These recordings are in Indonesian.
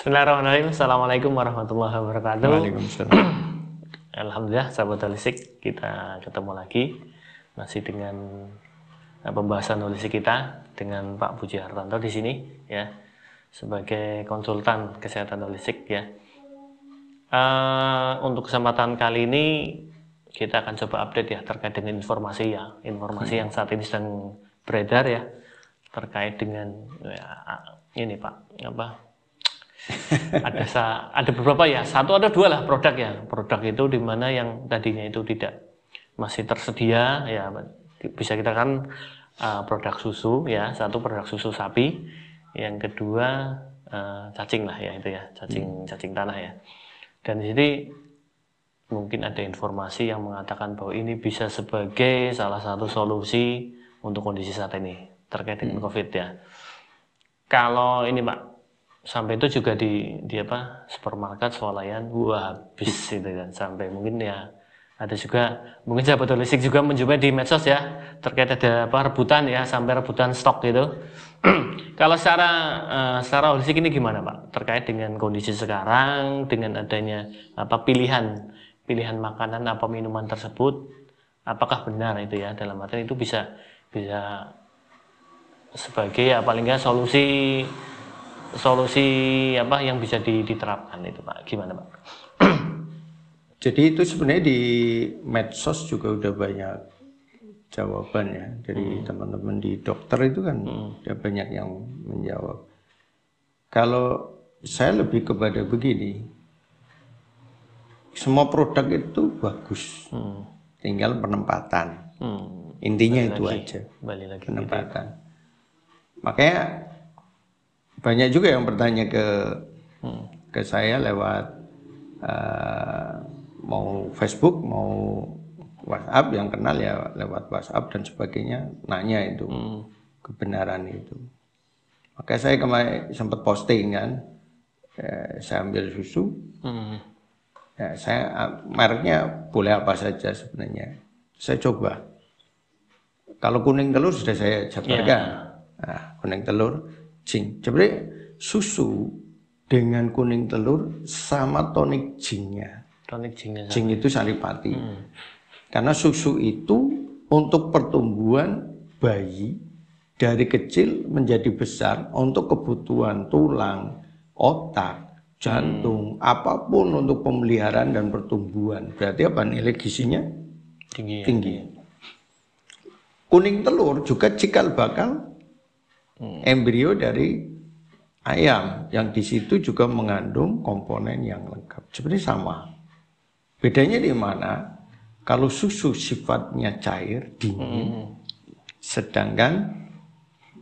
Bismillahirrahmanirrahim. Assalamualaikum warahmatullahi wabarakatuh. Waalaikumsalam. Alhamdulillah, sahabat holistik, kita ketemu lagi masih dengan pembahasan holistik kita dengan Pak Puji Hartanto di sini ya, sebagai konsultan kesehatan holistik ya. Untuk kesempatan kali ini kita akan coba update ya terkait dengan informasi yang saat ini sedang beredar ya, terkait dengan ini Pak, ada beberapa ya, satu ada dua lah produk itu dimana yang tadinya itu tidak masih tersedia ya, bisa kita kan produk susu ya, satu produk susu sapi, yang kedua cacing lah ya, itu ya, cacing tanah ya. Dan di sini mungkin ada informasi yang mengatakan bahwa ini bisa sebagai salah satu solusi untuk kondisi saat ini terkait dengan COVID ya. Kalau ini Pak, sampai itu juga di supermarket swalayan habis gitu kan, sampai mungkin ya ada juga mungkin sahabat holistik juga menjumpai di medsos ya, terkait ada rebutan ya, sampai rebutan stok gitu. Kalau secara holistik ini gimana Pak, terkait dengan kondisi sekarang, dengan adanya pilihan makanan apa minuman tersebut, apakah benar itu ya, dalam arti itu bisa sebagai ya paling nggak solusi yang bisa diterapkan itu Pak, gimana Pak? Jadi itu sebenarnya di medsos juga udah banyak jawaban ya dari teman-teman di dokter itu kan, udah banyak yang menjawab. Kalau saya lebih kepada begini, semua produk itu bagus, tinggal penempatan. Intinya itu aja, penempatan. Gitu. Makanya banyak juga yang bertanya ke saya lewat mau Facebook, mau WhatsApp, yang kenal ya lewat WhatsApp dan sebagainya, nanya itu kebenaran itu. Makanya saya kemarin sempat posting kan, saya ambil susu, ya, saya mereknya boleh apa saja sebenarnya. Saya coba, kalau kuning telur sudah saya jabarkan, nah, kuning telur, zinc. Jadi susu dengan kuning telur sama tonik zincnya. Zinc itu saripati. Karena susu itu untuk pertumbuhan bayi dari kecil menjadi besar, untuk kebutuhan tulang, otak, jantung, apapun untuk pemeliharaan dan pertumbuhan. Berarti apa, nilai gizinya tinggi. Kuning telur juga cikal bakal embrio dari ayam, yang di situ juga mengandung komponen yang lengkap. Sebenarnya sama. Bedanya di mana? Kalau susu sifatnya cair, dingin, sedangkan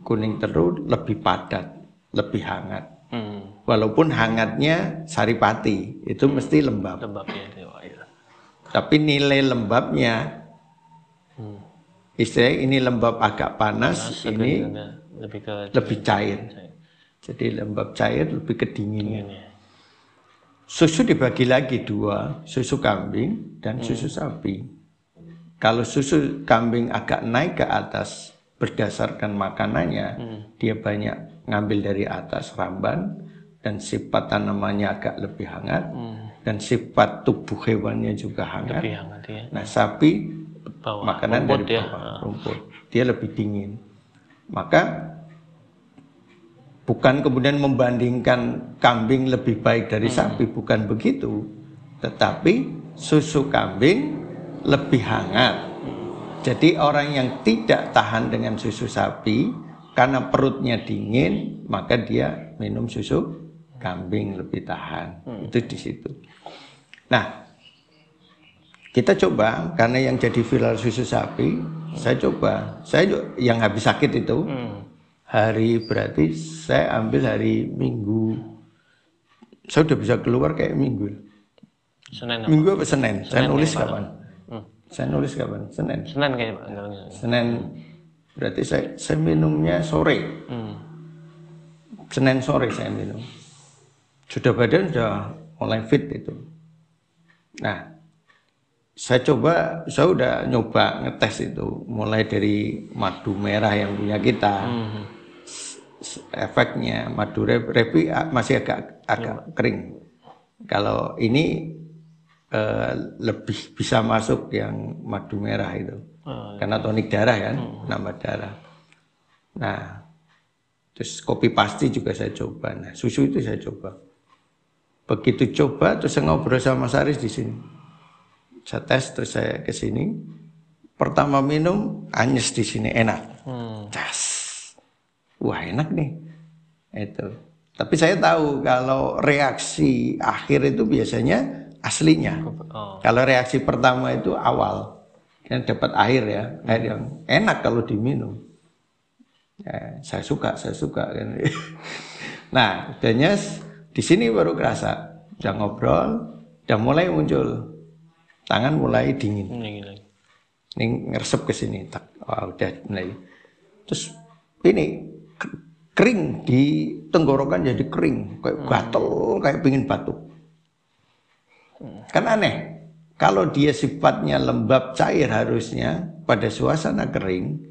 kuning telur lebih padat, lebih hangat. Walaupun hangatnya saripati, itu mesti lembab. Tapi nilai lembabnya, istilahnya ini lembab agak panas, ini lebih cair. Jadi lembab cair lebih kedingin. Susu dibagi lagi dua, susu kambing dan susu sapi. Kalau susu kambing agak naik ke atas berdasarkan makanannya, dia banyak ngambil dari atas ramban dan sifat tanamannya agak lebih hangat, dan sifat tubuh hewannya juga hangat. Ya. Nah, sapi makanan dari bawah, rumput, dia lebih dingin. Maka bukan kemudian membandingkan kambing lebih baik dari sapi, bukan begitu. Tetapi susu kambing lebih hangat. Jadi orang yang tidak tahan dengan susu sapi karena perutnya dingin, maka dia minum susu kambing lebih tahan. Itu di situ. Nah, kita coba, karena yang jadi viral susu sapi, saya yang habis sakit itu, hari berarti saya ambil hari Minggu, saya udah bisa keluar kayak Minggu. Minggu apa Senin? Saya nulis kapan? Saya nulis kapan? Senin kayaknya Pak. Senin berarti saya minumnya sore. Senin sore saya minum. Sudah badan sudah mulai fit itu. Nah, saya udah nyoba ngetes itu, mulai dari madu merah yang punya kita. efeknya madu repi masih agak kering. Kalau ini lebih bisa masuk yang madu merah itu, karena tonik darah kan, nambah darah. Nah, terus kopi pasti juga saya coba. Nah, susu itu saya coba. Begitu coba, terus saya ngobrol sama Mas Aris di sini. Saya tes, terus saya ke sini. Pertama minum, anyes di sini, enak. Cas. Wah, enak nih. Itu. Tapi saya tahu kalau reaksi akhir itu biasanya aslinya. Kalau reaksi pertama itu awal. Yang dapat air ya, air yang enak kalau diminum. Ya, saya suka kan. Nah, adanya di sini baru kerasa. Udah ngobrol, udah mulai muncul. Tangan mulai dingin. Ini ngeresep ke sini. Wah, udah mulai. Terus ini kering di tenggorokan jadi kering, kayak gatel, kayak pingin batuk. Kan aneh. Kalau dia sifatnya lembab cair harusnya pada suasana kering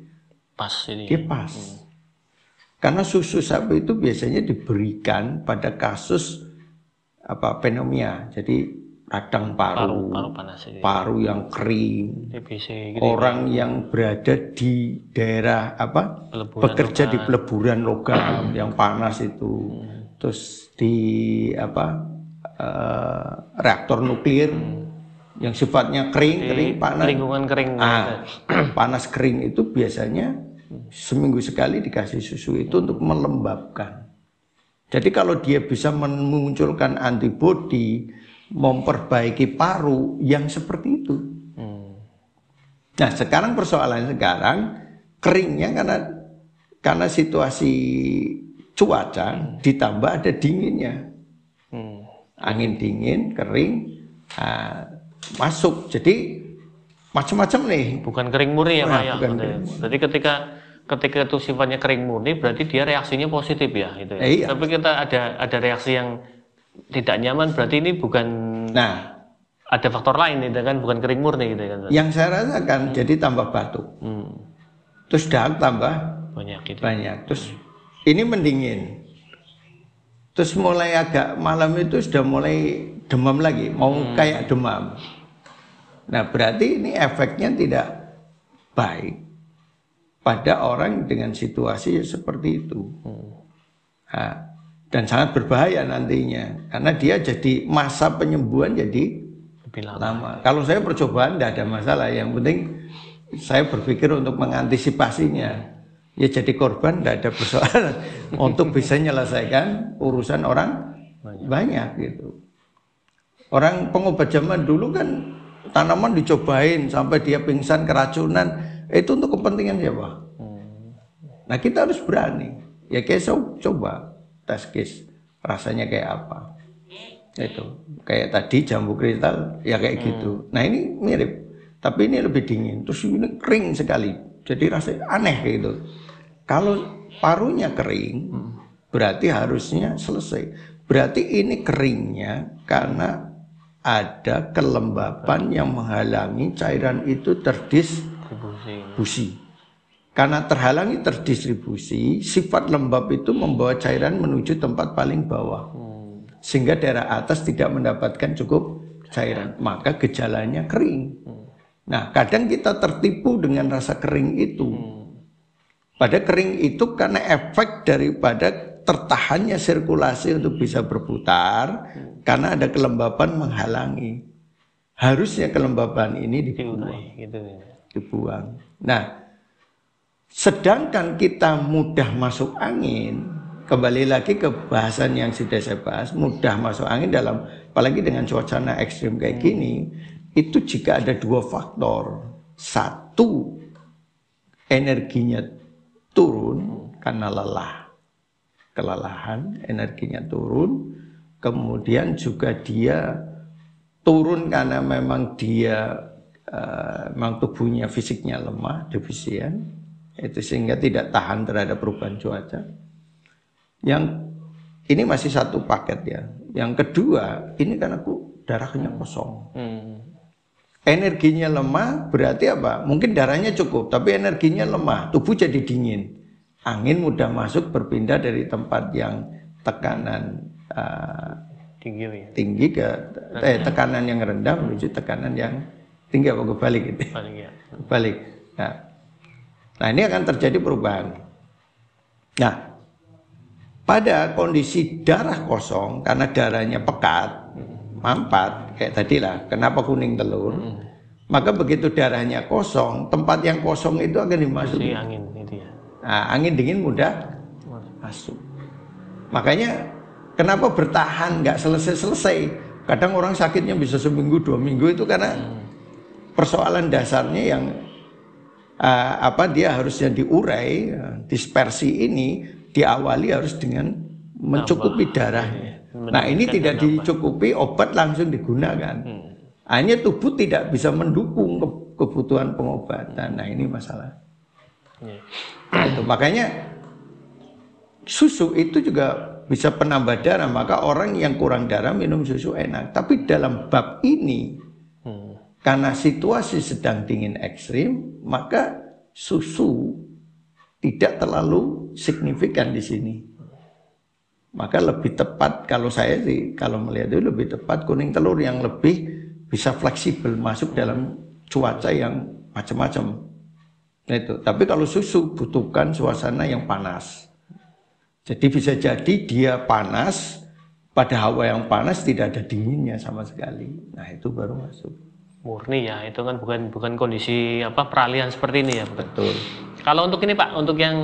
pas ini. Dia pas. Karena susu sapi itu biasanya diberikan pada kasus pneumonia. Jadi radang paru panas ini. Paru yang kering. TBC, gitu orang yang berada di daerah bekerja di peleburan logam yang panas itu. Terus di reaktor nuklir yang sifatnya kering panas. Lingkungan kering. Panas kering itu biasanya seminggu sekali dikasih susu itu untuk melembabkan. Jadi kalau dia bisa memunculkan antibodi, memperbaiki paru yang seperti itu. Nah, sekarang persoalan keringnya karena situasi cuaca ditambah ada dinginnya. Angin dingin, kering, masuk. Jadi macam-macam nih. Bukan kering murni ya, Pak ya. Jadi ketika itu sifatnya kering murni, berarti dia reaksinya positif ya, gitu ya. Iya. Tapi kita ada reaksi yang tidak nyaman, berarti ini bukan. Nah, ada faktor lain itu kan, bukan kering murni gitu kan. Yang saya rasakan jadi tambah batuk. Terus dahak tambah banyak gitu. Banyak. Terus ini mendingin. Terus mulai agak malam itu sudah mulai demam lagi, mau kayak demam. Nah, berarti ini efeknya tidak baik pada orang dengan situasi seperti itu. Nah, dan sangat berbahaya nantinya, karena dia jadi masa penyembuhan jadi lebih lama. Kalau saya percobaan tidak ada masalah, yang penting saya berpikir untuk mengantisipasinya. Ya jadi korban tidak ada persoalan untuk bisa menyelesaikan urusan orang banyak gitu. Orang pengobat zaman dulu kan tanaman dicobain sampai dia pingsan keracunan, itu untuk kepentingan siapa? Nah, kita harus berani. Ya kayak coba tes case rasanya kayak apa. Itu kayak tadi jambu kristal ya kayak gitu. Nah, ini mirip, tapi ini lebih dingin. Terus ini kering sekali. Jadi rasanya aneh gitu. Kalau parunya kering, berarti harusnya selesai. Berarti ini keringnya karena ada kelembapan yang menghalangi cairan itu terdistribusi. Karena terhalangi terdistribusi, sifat lembab itu membawa cairan menuju tempat paling bawah. Sehingga daerah atas tidak mendapatkan cukup cairan. Maka gejalanya kering. Nah, kadang kita tertipu dengan rasa kering itu. Pada kering itu karena efek daripada tertahannya sirkulasi untuk bisa berputar, karena ada kelembapan menghalangi. Harusnya kelembapan ini dibuang. Nah, sedangkan kita mudah masuk angin, kembali lagi ke bahasan yang sudah saya bahas, mudah masuk angin dalam, apalagi dengan suasana ekstrim kayak gini, itu jika ada dua faktor. Satu, energinya turun karena kelelahan, energinya turun. Kemudian juga dia turun karena memang dia memang tubuhnya fisiknya lemah, defisien. Itu sehingga tidak tahan terhadap perubahan cuaca. Yang ini masih satu paket ya. Yang kedua, ini karena darahnya kosong. Energinya lemah berarti apa? Mungkin darahnya cukup, tapi energinya lemah, tubuh jadi dingin. angin mudah masuk berpindah dari tempat yang tekanan tinggi ke tekanan yang rendah menuju tekanan yang tinggi apa kebalik gitu. Kebalik. Nah, ini akan terjadi perubahan. Nah, pada kondisi darah kosong karena darahnya pekat, mampat kayak tadi lah, kenapa kuning telur? Maka begitu darahnya kosong, tempat yang kosong itu akan dimasuki angin itu ya. Nah, angin dingin mudah masuk. Makanya kenapa bertahan nggak selesai-selesai? Kadang orang sakitnya bisa seminggu 2 minggu itu karena persoalan dasarnya yang dia harusnya diurai, dispersi ini diawali harus dengan mencukupi darahnya. Nah, ini tidak dicukupi, obat langsung digunakan. Hanya tubuh tidak bisa mendukung kebutuhan pengobatan. Nah, ini masalah. Itu makanya susu itu juga bisa penambah darah. Maka orang yang kurang darah minum susu enak. Tapi dalam bab ini, karena situasi sedang dingin ekstrim, maka susu tidak terlalu signifikan di sini. Maka lebih tepat kalau saya sih, kalau melihat itu lebih tepat kuning telur yang lebih bisa fleksibel masuk dalam cuaca yang macam-macam. Itu. Tapi kalau susu butuhkan suasana yang panas. Jadi bisa jadi dia panas, pada hawa yang panas tidak ada dinginnya sama sekali. Nah, itu baru masuk. Murni ya, itu kan bukan kondisi peralihan seperti ini ya. Betul. Kalau untuk ini Pak, untuk yang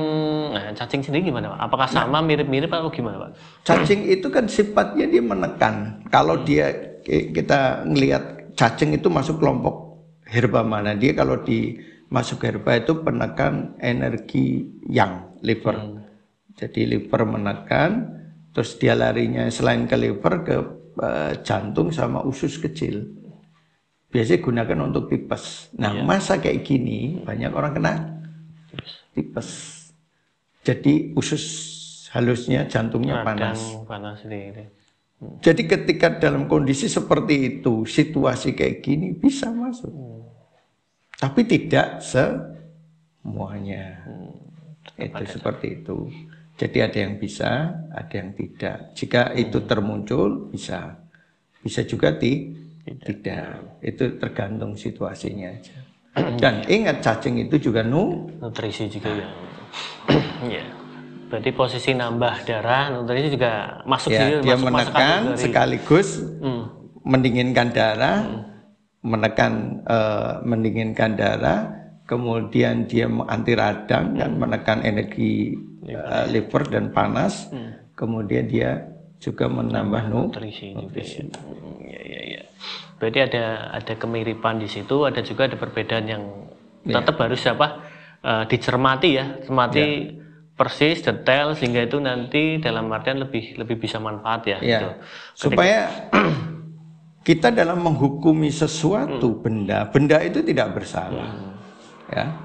cacing sendiri gimana Pak? Apakah sama mirip-mirip atau gimana Pak? Cacing itu kan sifatnya dia menekan. Kalau kita ngelihat cacing itu masuk kelompok herba mana? Dia kalau masuk herba itu penekan energi yang liver. Jadi liver menekan, terus dia larinya selain ke liver ke jantung sama usus kecil. Biasanya gunakan untuk tipes. Nah, masa kayak gini banyak orang kena tipes. Jadi usus halusnya jantungnya panas. Jadi ketika dalam kondisi seperti itu, situasi kayak gini bisa masuk. Tapi tidak semuanya. Itu seperti itu. Jadi ada yang bisa, ada yang tidak. Jika itu termuncul bisa. Bisa juga tidak. Itu tergantung situasinya aja. Dan ingat cacing itu juga nutrisi juga ya. Ya. Berarti posisi nambah darah, nutrisi juga masuk ya, dia menekan sekaligus mendinginkan darah, mendinginkan darah, kemudian dia anti radang dan menekan energi liver dan panas, kemudian dia juga menambah nutrisi. Ya. Berarti ada kemiripan di situ, ada juga ada perbedaan yang tetap harus dicermati ya, cermati persis, detail, sehingga itu nanti dalam artian lebih bisa manfaat ya. Gitu. Supaya kita dalam menghukumi sesuatu benda itu tidak bersalah. Ya.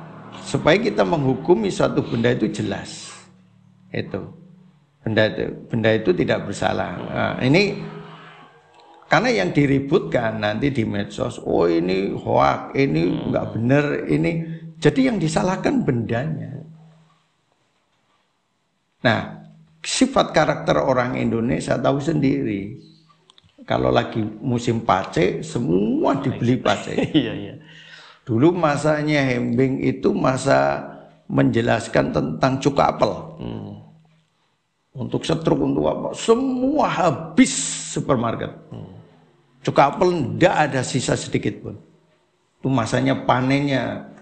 Supaya kita menghukumi suatu benda itu jelas. Itu. Benda itu tidak bersalah. Nah, ini karena yang diributkan nanti di medsos, oh ini hoak, ini enggak benar, ini. Jadi yang disalahkan bendanya. Nah, sifat karakter orang Indonesia tahu sendiri. Kalau lagi musim pace, semua dibeli pace. Iya. Dulu masanya Hembing itu masa menjelaskan tentang cuka apel. Untuk setruk, untuk apa, semua habis supermarket. Cuka apel tidak ada sisa sedikit pun. Itu masanya panennya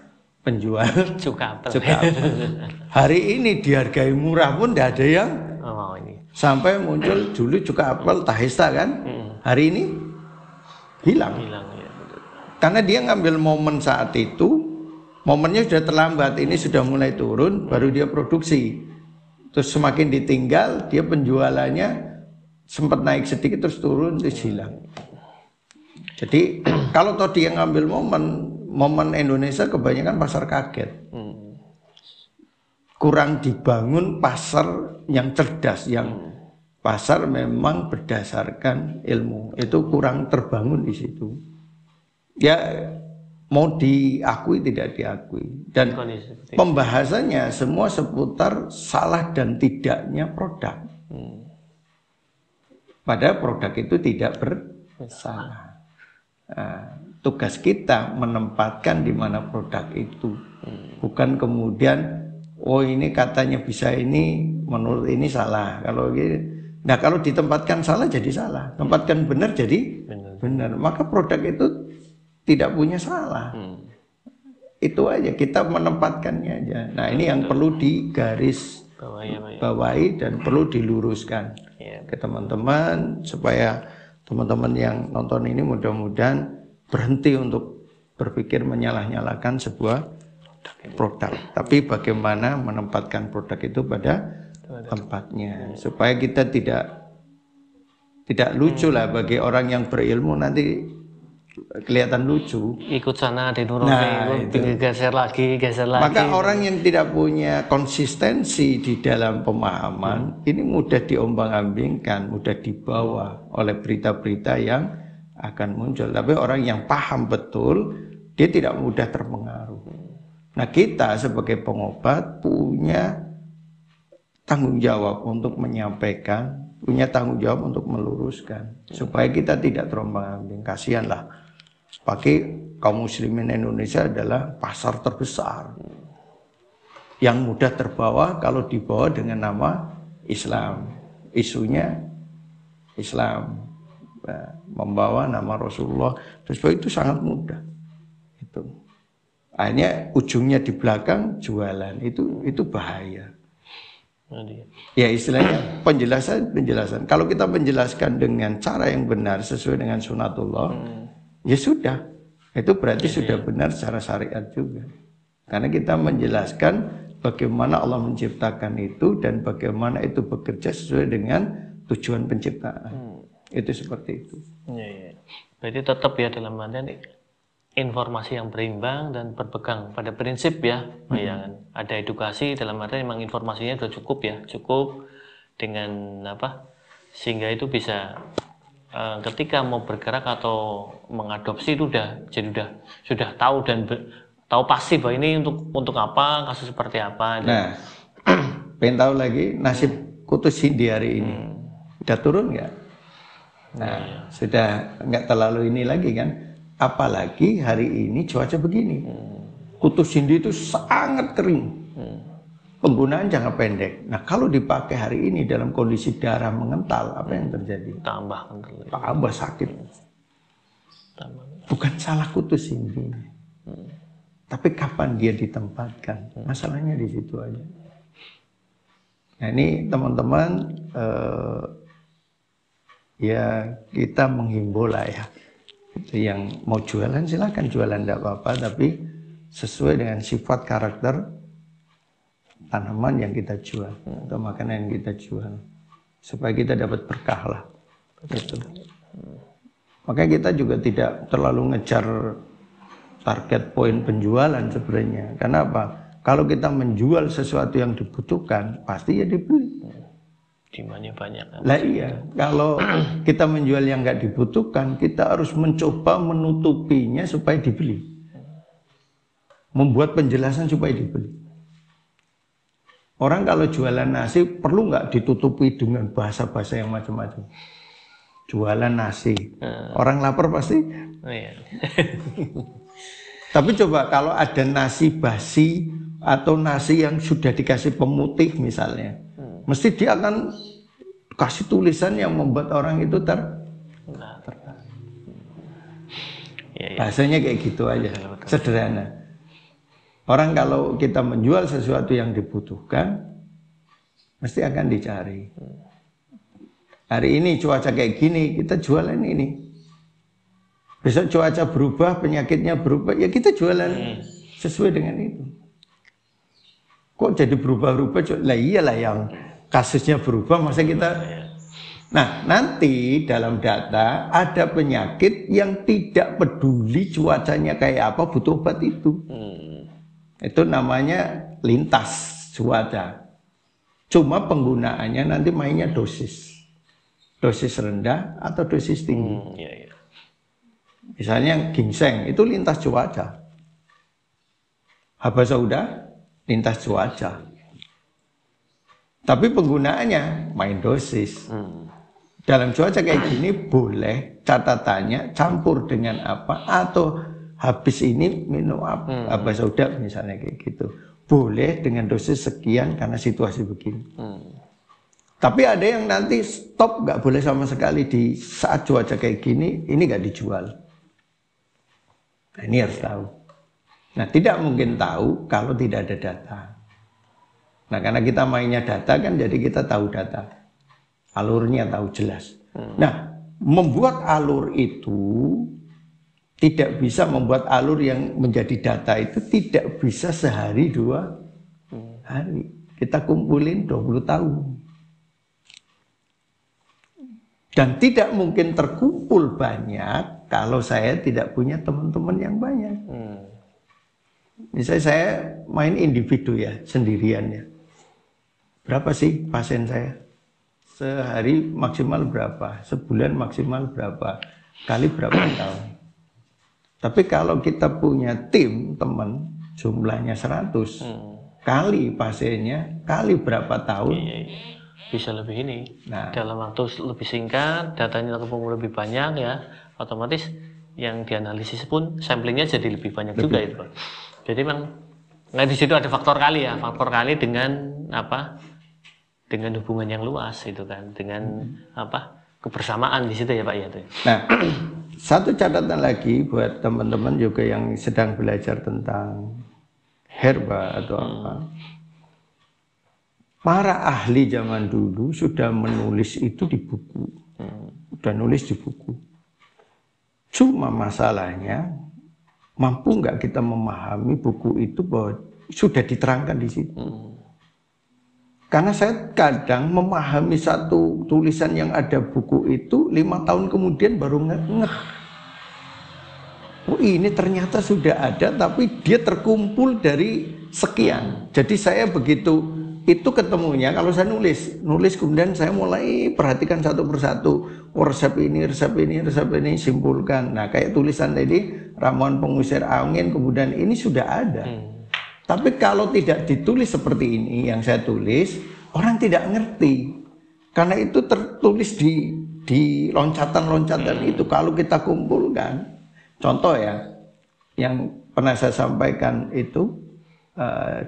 penjual cuka apel. Hari ini dihargai murah pun tidak ada yang sampai muncul dulu cuka apel Tahesta kan. Hari ini hilang ya. Karena dia ngambil momen saat itu, momennya sudah terlambat, ini sudah mulai turun, baru dia produksi. Terus semakin ditinggal, dia penjualannya sempat naik sedikit terus turun terus hilang. Jadi kalau toh dia ngambil momen Indonesia kebanyakan pasar kaget. Kurang dibangun pasar yang cerdas, yang pasar memang berdasarkan ilmu. Itu kurang terbangun di situ. Ya mau diakui tidak diakui, dan pembahasannya semua seputar salah dan tidaknya produk. Padahal produk itu tidak bersalah. Nah, tugas kita menempatkan di mana produk itu, bukan kemudian oh ini katanya bisa ini, menurut ini salah. Kalau ditempatkan salah jadi salah, tempatkan benar jadi benar. Maka produk itu tidak punya salah. Itu aja, kita menempatkannya aja. Nah, ini yang perlu digaris bawahi dan perlu diluruskan ke teman-teman, supaya teman-teman yang nonton ini mudah-mudahan berhenti untuk berpikir menyalah-nyalakan sebuah produk, tapi bagaimana menempatkan produk itu pada tempatnya, supaya kita tidak lucu lah bagi orang yang berilmu, nanti kelihatan lucu, ikut sana dinuruti, geser lagi. Maka orang yang tidak punya konsistensi di dalam pemahaman ini mudah diombang-ambingkan, mudah dibawa oleh berita-berita yang akan muncul. Tapi orang yang paham betul, dia tidak mudah terpengaruh. Nah, kita sebagai pengobat punya tanggung jawab untuk menyampaikan, punya tanggung jawab untuk meluruskan, supaya kita tidak terombang-ambing. Kasihanlah, pakai kaum muslimin Indonesia adalah pasar terbesar yang mudah terbawa kalau dibawa dengan nama Islam, isunya Islam, membawa nama Rasulullah, terus itu sangat mudah. Itu akhirnya ujungnya di belakang jualan, itu bahaya. Ya, istilahnya penjelasan. Kalau kita menjelaskan dengan cara yang benar sesuai dengan sunatullah, ya sudah, itu berarti sudah benar secara syariat juga. Karena kita menjelaskan bagaimana Allah menciptakan itu dan bagaimana itu bekerja sesuai dengan tujuan penciptaan. Itu seperti itu. Berarti tetap ya dalam artian informasi yang berimbang dan berpegang pada prinsip ya. Ya kan? Ada edukasi dalam artian memang informasinya sudah cukup dengan apa, sehingga itu bisa ketika mau bergerak atau mengadopsi itu sudah tahu dan tahu pasti bahwa ini untuk apa, kasus seperti apa. Nah, pengen tahu lagi nasib Kutus Hindi hari ini udah turun nggak? Nah, sudah nggak terlalu ini lagi kan? Apalagi hari ini cuaca begini. Kutus Hindi itu sangat kering. Penggunaan jangka pendek. Nah, kalau dipakai hari ini dalam kondisi darah mengental, apa yang terjadi? Tambah sakit. Bukan salah Kutus Hindi. Tapi kapan dia ditempatkan? Masalahnya di situ aja. Nah, ini teman-teman, ya kita menghimbau lah ya. Yang mau jualan silakan jualan, tidak apa-apa, tapi sesuai dengan sifat karakter tanaman yang kita jual atau makanan yang kita jual, supaya kita dapat berkah lah. Gitu. Makanya kita juga tidak terlalu ngejar target poin penjualan sebenarnya. Karena apa? Kalau kita menjual sesuatu yang dibutuhkan, pasti ya dibeli. Demandnya banyak. Lah iya, kalau kita menjual yang nggak dibutuhkan, kita harus mencoba menutupinya supaya dibeli. Membuat penjelasan supaya dibeli. Orang kalau jualan nasi perlu nggak ditutupi dengan bahasa-bahasa yang macam-macam. Jualan nasi, orang lapar pasti. Tapi coba kalau ada nasi basi atau nasi yang sudah dikasih pemutih misalnya, mesti dia akan kasih tulisan yang membuat orang itu bahasanya kayak gitu aja, sederhana. Orang kalau kita menjual sesuatu yang dibutuhkan, mesti akan dicari. Hari ini cuaca kayak gini, kita jualan ini. Besok cuaca berubah, penyakitnya berubah, ya kita jualan sesuai dengan itu. Kok jadi berubah-ubah? Lah iyalah yang kasusnya berubah, masa kita... Nah, nanti dalam data ada penyakit yang tidak peduli cuacanya kayak apa, butuh obat itu. Itu namanya lintas cuaca. Cuma penggunaannya nanti mainnya dosis. Dosis rendah atau dosis tinggi. Misalnya ginseng, itu lintas cuaca. Habasa udah lintas cuaca. Tapi penggunaannya main dosis. Dalam cuaca kayak gini boleh catatannya campur dengan apa, atau habis ini minum habasa udah misalnya kayak gitu. Boleh dengan dosis sekian karena situasi begini. Tapi ada yang nanti stop, nggak boleh sama sekali di saat cuaca kayak gini, ini nggak dijual. Nah, ini harus tahu. Nah, tidak mungkin tahu kalau tidak ada data. Nah, karena kita mainnya data kan, jadi kita tahu data. Alurnya tahu jelas. Nah, membuat alur itu tidak bisa membuat alur yang menjadi data itu tidak bisa sehari 2 hari. Kita kumpulin 20 tahun. Dan tidak mungkin terkumpul banyak kalau saya tidak punya teman-teman yang banyak. Misalnya saya main individu ya, sendirian ya. Berapa sih pasien saya? Sehari maksimal berapa? Sebulan maksimal berapa? Kali berapa tahun? Tapi kalau kita punya tim teman, jumlahnya 100, kali pasiennya, kali berapa tahun? Bisa lebih ini. Nah, dalam waktu lebih singkat, datanya terkumpul lebih banyak ya, otomatis yang dianalisis pun samplingnya jadi lebih banyak juga itu, Pak. Jadi memang nah di situ ada faktor kali ya, faktor kali dengan apa? Dengan hubungan yang luas itu kan, dengan apa? Kebersamaan di situ ya Pak ya. Nah, satu catatan lagi buat teman-teman juga yang sedang belajar tentang herba atau apa. Para ahli zaman dulu sudah menulis itu di buku. Sudah nulis di buku. Cuma masalahnya mampu nggak kita memahami buku itu bahwa sudah diterangkan di situ. Karena saya kadang memahami satu tulisan yang ada buku itu 5 tahun kemudian baru ngeh. Oh, ini ternyata sudah ada tapi dia terkumpul dari sekian. Jadi saya begitu itu ketemunya kalau saya nulis kemudian saya mulai perhatikan satu persatu. Oh, resep ini simpulkan. Nah, kayak tulisan tadi ramuan pengusir angin kemudian ini sudah ada. Tapi kalau tidak ditulis seperti ini yang saya tulis, orang tidak ngerti. Karena itu tertulis di loncatan-loncatan itu. Kalau kita kumpulkan, contoh ya, yang pernah saya sampaikan itu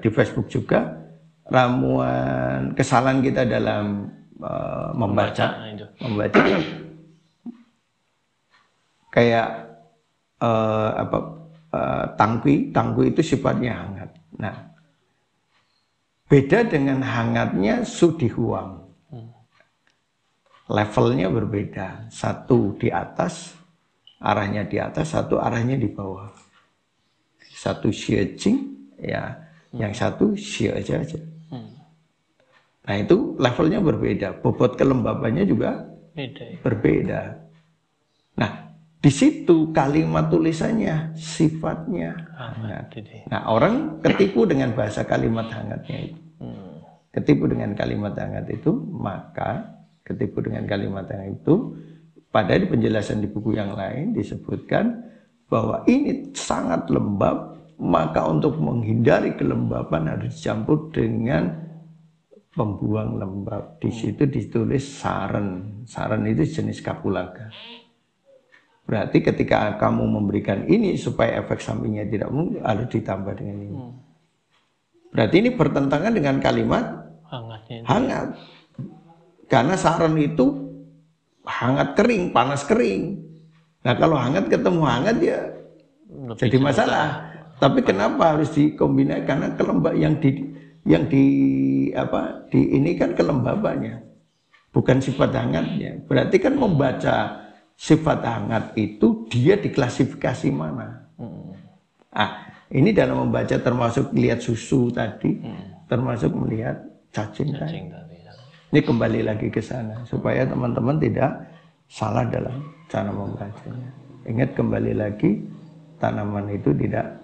di Facebook juga, ramuan kesalahan kita dalam membaca. Kayak tangki itu sifatnya hangat. Nah, beda dengan hangatnya sudihuang. Levelnya berbeda. Satu di atas, arahnya di atas, satu arahnya di bawah. Satu xie-jing, ya, yang satu xie aja. Nah, itu levelnya berbeda. Bobot kelembabannya juga berbeda. Nah, di situ kalimat tulisannya sifatnya hangat. Nah, orang ketipu dengan bahasa kalimat hangatnya itu. Ketipu dengan kalimat hangat itu, maka ketipu dengan kalimat hangat itu pada di penjelasan di buku yang lain disebutkan bahwa ini sangat lembab, maka untuk menghindari kelembapan harus dicampur dengan pembuang lembab. Di situ ditulis saran. Saran itu jenis kapulaga. Berarti ketika kamu memberikan ini supaya efek sampingnya tidak mungkin harus ditambah dengan ini. Berarti ini bertentangan dengan kalimat hangat. Karena saran itu hangat kering, panas kering. Nah, kalau hangat ketemu hangat ya jadi masalah. Tapi kenapa harus dikombinasi? Karena ini kan kelembabannya, bukan sifat hangatnya. Berarti kan membaca sifat hangat itu dia diklasifikasi mana? Ini dalam membaca termasuk lihat susu tadi, termasuk melihat cacing tadi. Ini kembali lagi ke sana supaya teman-teman tidak salah dalam cara membacanya. Ingat kembali lagi, tanaman itu tidak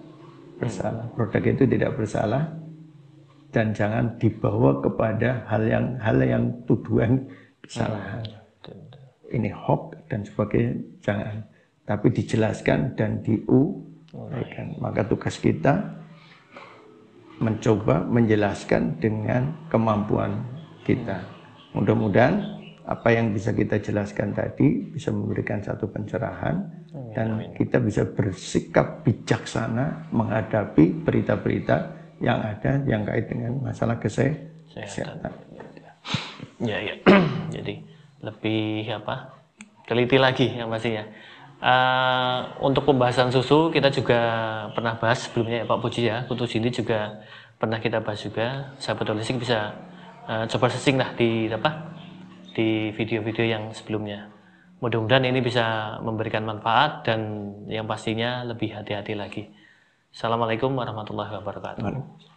bersalah, produk itu tidak bersalah, dan jangan dibawa kepada hal yang tuduhan kesalahan. Ini hoax dan sebagainya, jangan. Tapi dijelaskan dan diuraikan. Maka tugas kita mencoba menjelaskan dengan kemampuan kita. Mudah-mudahan apa yang bisa kita jelaskan tadi bisa memberikan satu pencerahan dan kita bisa bersikap bijaksana menghadapi berita-berita yang ada yang kait dengan masalah kesehatan. Ya. Jadi lebih teliti lagi yang pastinya. Untuk pembahasan susu kita juga pernah bahas sebelumnya ya Pak Puji ya. Kutu Jinti juga pernah kita bahas juga. Sahabat holistik bisa coba searching lah di video-video yang sebelumnya. Mudah-mudahan ini bisa memberikan manfaat dan yang pastinya lebih hati-hati lagi. Assalamualaikum warahmatullahi wabarakatuh.